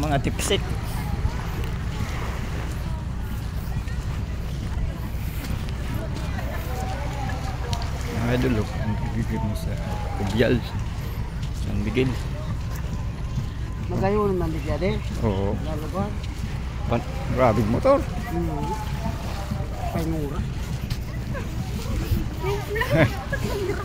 mga tipsik. Mga idol, ang bibigyan mo sa Kubyal, San Miguel. Magayon naman bigyan din. Oo. Lalaban. Grabing motor. Pangura.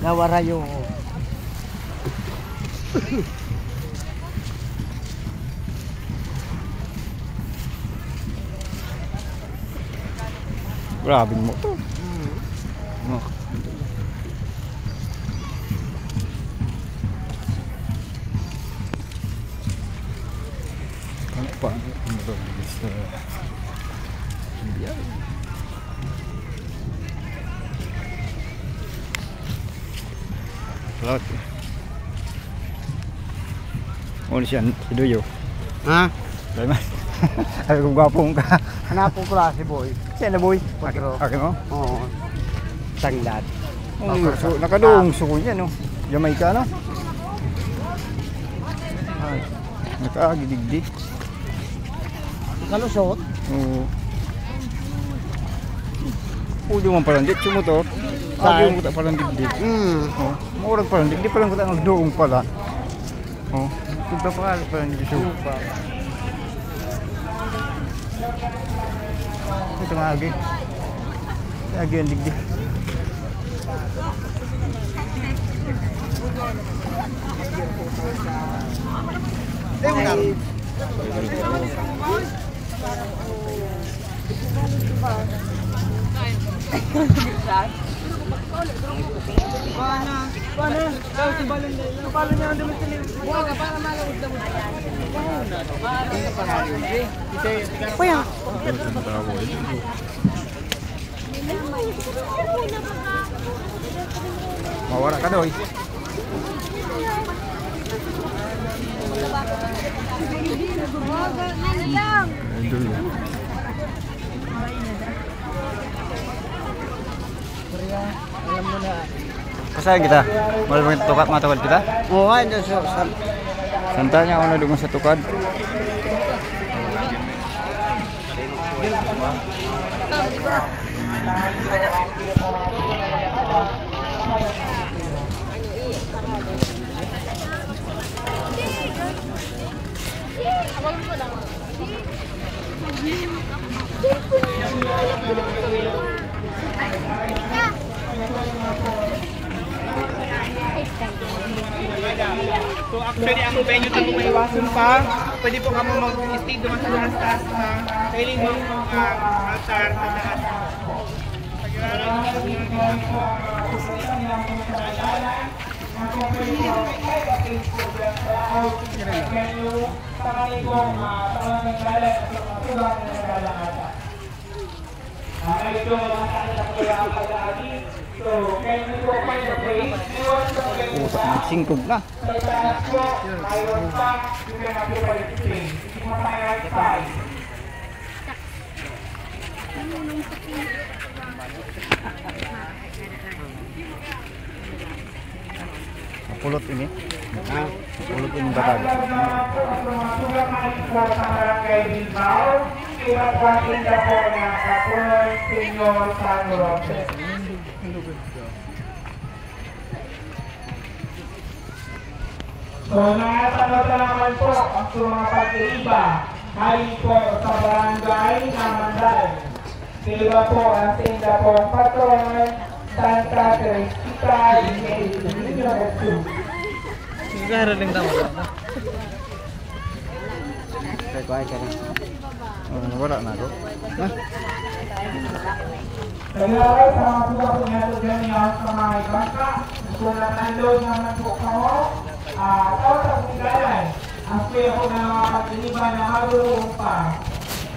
Nawarayo. Grabing motor. No. Ano pa? Ano ba? Sa India. Lahat. Ano siya? Si Duyo. Ha? Dahil man. Ay kung gwapong ka. Hanapong klase boy. Siya na boy. Patro. Akin mo? Oo. Tanglad. So, nakadong suko niya no. Jamaica no. Ay. Nakagidigdig. Nakalusot. Oo. Udo man parang dit yung motor. Sabi mo ta parang digdig. Oh, murag parang digdig parang kuta ang doong pala. Oh, tugta pa parang digdig pa. Ito nga agi. Agi ang digdig. Mawara ka doy. Alam mo na. Pasayan kita. Malamang tukad matawad kita. Oo, ay sa Santa niya ako na dungan sa tukad. So actually ang venue na kung maiwasan pa, pwede po kamo mag-stay doon sa taas na kailing mo altar sa taas. Utak ng singkog na. Pulot ini. Pulot ini batag. So, nakatanod na naman po ang mga pag-iiba galing po sa barangay na Mandal. Sila po ang tinda po ang patron, Santa Teresita, sigara lang daw. Kaya ka na. Wala na ako. Kaya sa mga suga po niya ito dyan yun sa mga bangka, kung natandog naman po kamo, tawag sa pagkakalay, ang kuya po na mga pag-iiba na marunong pa.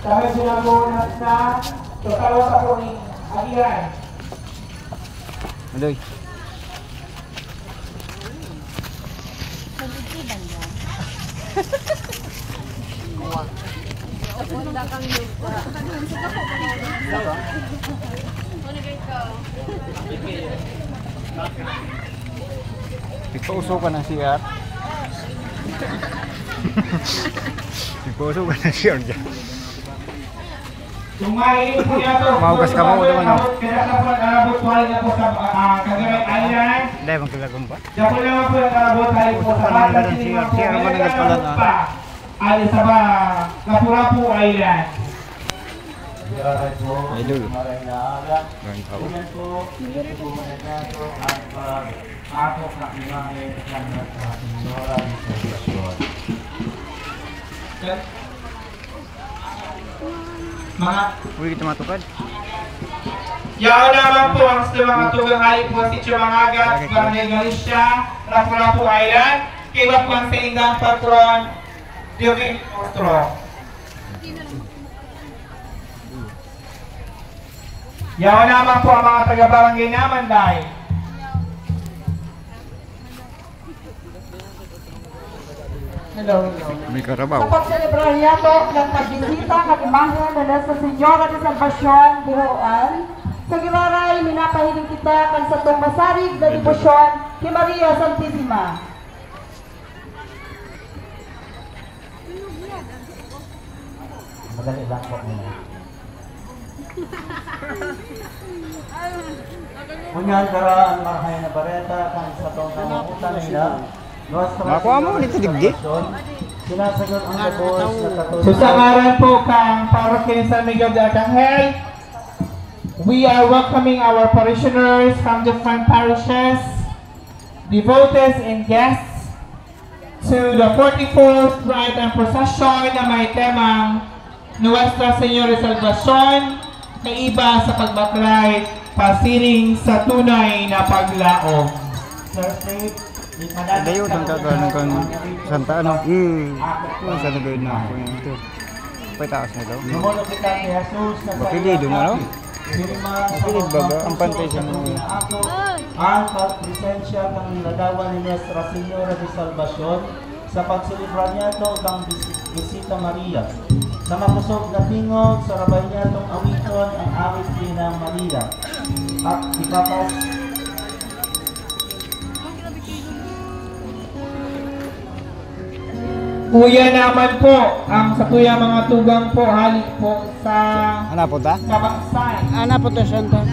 Sabi sinabunas na, so tawag sa po ni Agiran. Adoy. Ipauso ka ng CR. Puso ka na siya dyan. Tumayin po niya to. Maugas ka mo, naman, no? Kaya na po nag-arabot tuwalin na po sa Cagayan Island. Hindi, magkilagong pa. Diyan po naman po nag-arabot tuwalin po sa Batas Silingan po. Siya naman ang pala na. Ali sa ba, Kapurapu Island. Idol. Ganun pa po. Mga Uy, kita matukad. Yaon naman po ang sa mga tugang ali po si Chumangagat, Barangay Galicia, Lapu-Lapu Island, kiwa po ang sininggang patron, Diogin Ostro. Yaon naman po ang mga taga-barangay naman dahil. Hello. May karabaw. Sa pagselebrar niya to ng pagbisita ng imahe na Nuestra Señora de Salvacion, Buhoan, sa Giraray, minapahiling kita kan sa itong masarig na debosyon kay Maria Santissima. Madali lang po muna. Kunyan karaan marahay na bareta kan sa itong nangungutan nila. Makuha mo dito digdi. Sinasagot ang labos na katulad. So sa ngaran po kang Parokya San Miguel de Arcangel, we are welcoming our parishioners from different parishes, devotees and guests to the 44th Rite and Procession na may temang Nuestra Señora de Salvacion, kaiba sa pagbaklay, pasiring sa tunay na paglaom. Sir Steve, Dayo, ang kagano'n kang Santa ano? Kung saan nagawin na ako yung ito. Pagtaas na ito. Numulo kita ni Jesus na sa Bakilido na, no? Bakilid ba ba? Ang pantay siya mo. Ang presensya ng ladawan ni Nuestra Señora de Salvacion sa pagsilibra niya ito ang Bisita Maria. Sa mapusog na tingog, sa rabay niya itong awiton ang awit din ng Maria. At ipapas Kuya naman po, ang sa kuya mga tugang po, halik po sa Ano po ta? Kabangsay. Ana po to Santa.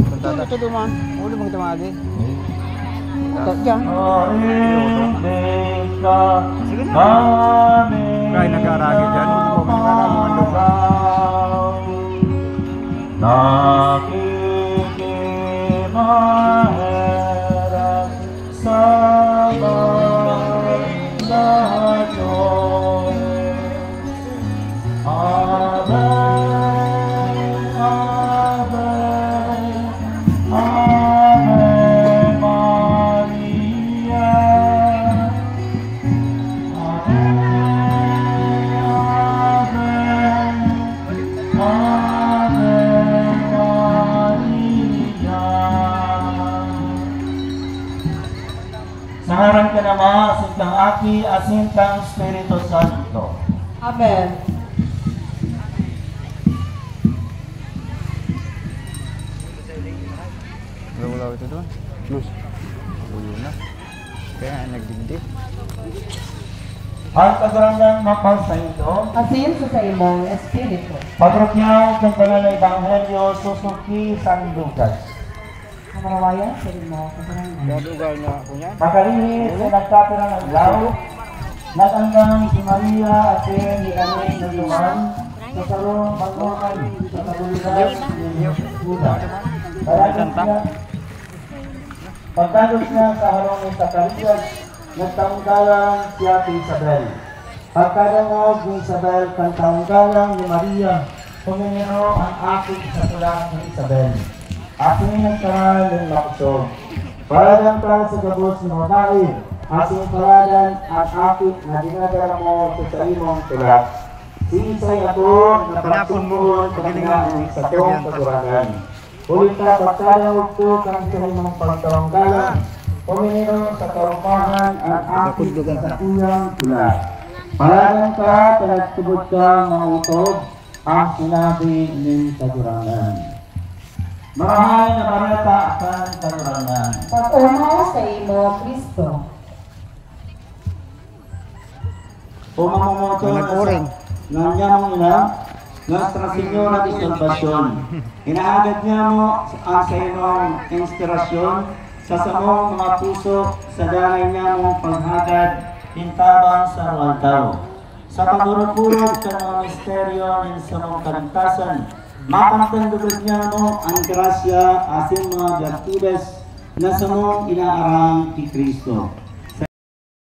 Santa ta? Ito duman. Ulo mong tumagi. Ito dyan. Sige na. Kaya nag-aragi dyan. Hindi po mag-aragi ang lugar. Nakikimaherap sa Sangaran ka naman, asintang Aki, asintang Espiritu Santo. Amen. Wala ito doon. Ulo na. Kaya nagdigdi. Ang kagarangang mapal sa iyo, Asin sa imong espiritu. pagrukyaw ng banal na Ebanghelyo, susuki sa lugas. Kamarawayan sa imo kabarangan. Gadugal na ako niya. Makalihis na nagkapirang ang law, nagandang si Maria at ni Amin na luman, sa sarong pagmukan sa kaguliran ng Buda. Pagdalos niya sa harong ni Zacarias, nagtaunggalang si Ate Isabel. Pagkadangog ni Isabel kang taunggalang ni Maria, puminiro ang aking sa tulang ni Isabel. Aking nagkaral ng makusog. Paradan ka sa gabos ni Monai, aking paradan at aking na dinadala mo sa imong tulak. Sinisay ako na pagtungkol pagkalingan sa tong pagkurangan. Ulit ka pagkalang ko kang sa imong pagtawanggalan, puminiro sa kaupahan at aking sa iyang tulak. Paradan ka at nagtubod ka mga utog ang sinabi ng kagurangan. Marahay na barata akan kanurangan. Pag-umaw sa imo, Kristo. o mamumoto Nag-uring. ng nyamong ila Nuestra Señora de Salvacion. Inaagad niya mo ang sa inyong inspirasyon sa samong mga puso sa dangay niya mong paghagad hintabang sa ruwaltaw. Sa pagurot-urot sa mga misteryo ng samong kaligtasan, mapagtandulog niya mo ang grasya asin mga virtudes na samong inaarang kay Kristo.